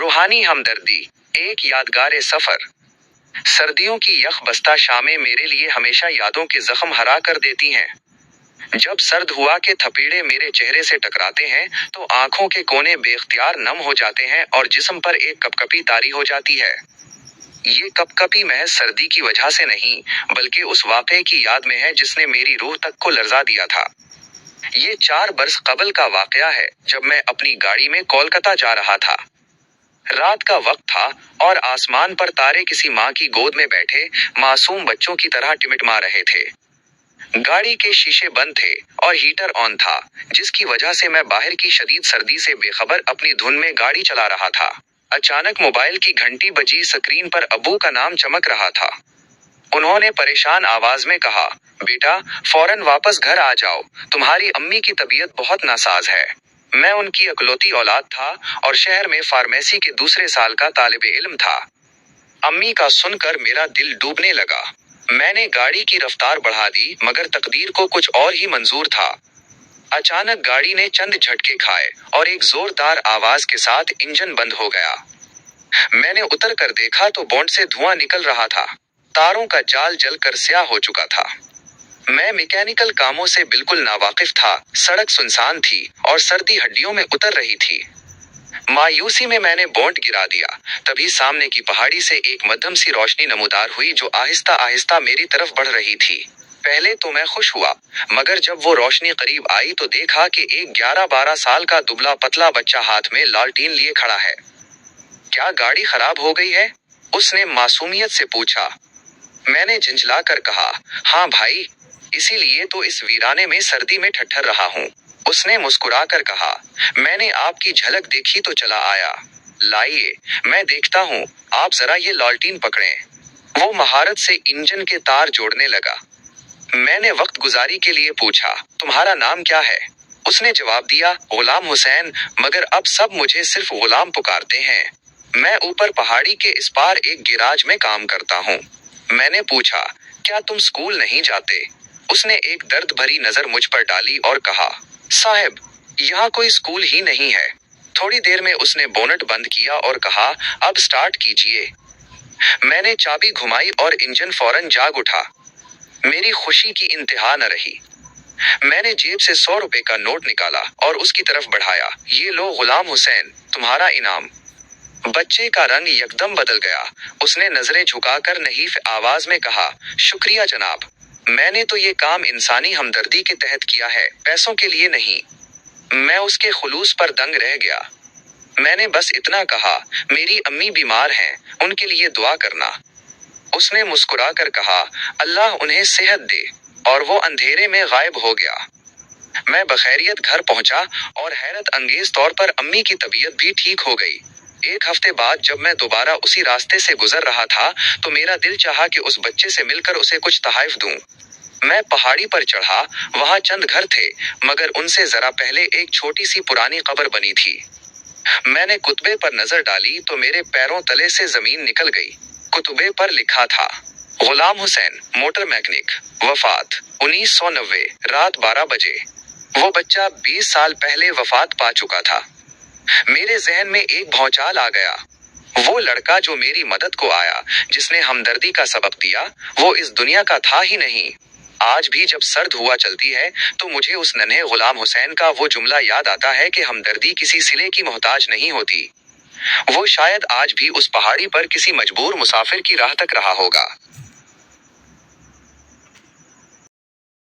रूहानी हमदर्दी, एक यादगार सफर। सर्दियों की यखबस्ता शामें मेरे लिए हमेशा यादों के जख्म हरा कर देती हैं। जब सर्द हुआ के थपेड़े मेरे चेहरे से टकराते हैं तो आंखों के कोने बेख्तियार नम हो जाते हैं और जिस्म पर एक कपकपी तारी हो जाती है। ये कपकपी महज सर्दी की वजह से नहीं, बल्कि उस वाक़े की याद में है जिसने मेरी रूह तक को लर्जा दिया था। ये 4 बरस कबल का वाक़या है, जब मैं अपनी गाड़ी में कोलकाता जा रहा था। रात का वक्त था और आसमान पर तारे किसी माँ की गोद में बैठे मासूम बच्चों की तरह टिमटिमा रहे थे। गाड़ी के शीशे बंद थे और हीटर ऑन था, जिसकी वजह से मैं बाहर की शदीद सर्दी से बेखबर अपनी धुन में गाड़ी चला रहा था। अचानक मोबाइल की घंटी बजी। स्क्रीन पर अब्बू का नाम चमक रहा था। उन्होंने परेशान आवाज में कहा, बेटा, फौरन वापस घर आ जाओ, तुम्हारी अम्मी की तबीयत बहुत नासाज है। मैं उनकी इकलौती औलाद था और शहर में फार्मेसी के दूसरे साल का तालिबे इल्म था। अम्मी का सुनकर मेरा दिल डूबने लगा। मैंने गाड़ी की रफ्तार बढ़ा दी, मगर तकदीर को कुछ और ही मंजूर था। अचानक गाड़ी ने चंद झटके खाए और एक जोरदार आवाज के साथ इंजन बंद हो गया। मैंने उतर कर देखा तो बोंट से धुआं निकल रहा था। तारों का जाल जलकर स्याह हो चुका था। मैं मैकेनिकल कामों से बिल्कुल नावाकिफ था। सड़क सुनसान थी और सर्दी हड्डियों में उतर रही थी। मायूसी में मैंने बोंट गिरा दिया। तभी सामने की पहाड़ी से एक मध्यम सी रोशनी नमूदार हुई जो आहिस्ता आहिस्ता मेरी तरफ बढ़ रही थी। पहले तो मैं खुश हुआ, मगर जब वो रोशनी करीब आई तो देखा कि एक 11-12 साल का दुबला पतला बच्चा हाथ में लालटीन लिए खड़ा है। क्या गाड़ी खराब हो गई है? उसने मासूमियत से पूछा। मैंने झंझला कर कहा, हाँ भाई, इसीलिए तो इस वीराने में सर्दी में ठठर रहा हूँ। उसने मुस्कुरा कर कहा, मैंने आपकी झलक देखी तो चला आया। लाइए, मैं देखता हूँ, आप जरा ये लालटीन पकड़ें। वो महारत से इंजन के तार जोड़ने लगा। मैंने वक्त गुजारी के लिए पूछा, तुम्हारा नाम क्या है? उसने जवाब दिया, गुलाम हुसैन, मगर अब सब मुझे सिर्फ गुलाम पुकारते हैं। मैं ऊपर पहाड़ी के इस पार एक गिराज में काम करता हूँ। मैंने पूछा, क्या तुम स्कूल नहीं जाते? उसने एक दर्द भरी नजर मुझ पर डाली और कहा, साहब, यहाँ कोई स्कूल ही नहीं है। थोड़ी देर में उसने बोनट बंद किया और कहा, अब स्टार्ट कीजिए। मैंने चाबी घुमाई और इंजन फौरन जाग उठा। मेरी खुशी की इंतहा न रही। मैंने जेब से 100 रुपए का नोट निकाला और उसकी तरफ बढ़ाया। ये लो गुलाम हुसैन, तुम्हारा इनाम। बच्चे का रंग यकदम बदल गया। उसने नजरें झुकाकर नहीफ आवाज में कहा, शुक्रिया जनाब। मैंने तो ये काम इंसानी हमदर्दी के तहत किया है, पैसों के लिए नहीं। मैं उसके खुलूस पर दंग रह गया। मैंने बस इतना कहा, मेरी अम्मी बीमार हैं, उनके लिए दुआ करना। उसने मुस्कुरा कर कहा, अल्लाह उन्हें सेहत दे, और वो अंधेरे में गायब हो गया। मैं बखैरियत घर पहुंचा और हैरत अंगेज तौर पर अम्मी की तबीयत भी ठीक हो गई। 1 हफ्ते बाद जब मैं दोबारा उसी रास्ते से गुजर रहा था तो मेरा दिल चाहा कि उस बच्चे से मिलकर उसे कुछ तोहफा दूं। मैं पहाड़ी पर चढ़ा। वहां चंद घर थे, मगर उनसे जरा पहले एक छोटी सी पुरानी कब्र बनी थी। मैंने कुतबे पर नजर डाली तो मेरे पैरों तले से जमीन निकल गई। कुतबे पर लिखा था, गुलाम हुसैन, मोटर मैकेनिक, वफात 1990, रात 12 बजे। वो बच्चा 20 साल पहले वफात पा चुका था। मेरे जहन में एक भौचाल आ गया। वो लड़का जो मेरी मदद को आया, जिसने हमदर्दी का सबक दिया, वो इस दुनिया का था ही नहीं। आज भी जब सर्द हुआ चलती है तो मुझे उस नन्हे गुलाम हुसैन का वो जुमला याद आता है कि हमदर्दी किसी सिले की मोहताज नहीं होती। वो शायद आज भी उस पहाड़ी पर किसी मजबूर मुसाफिर की राह तक रहा होगा।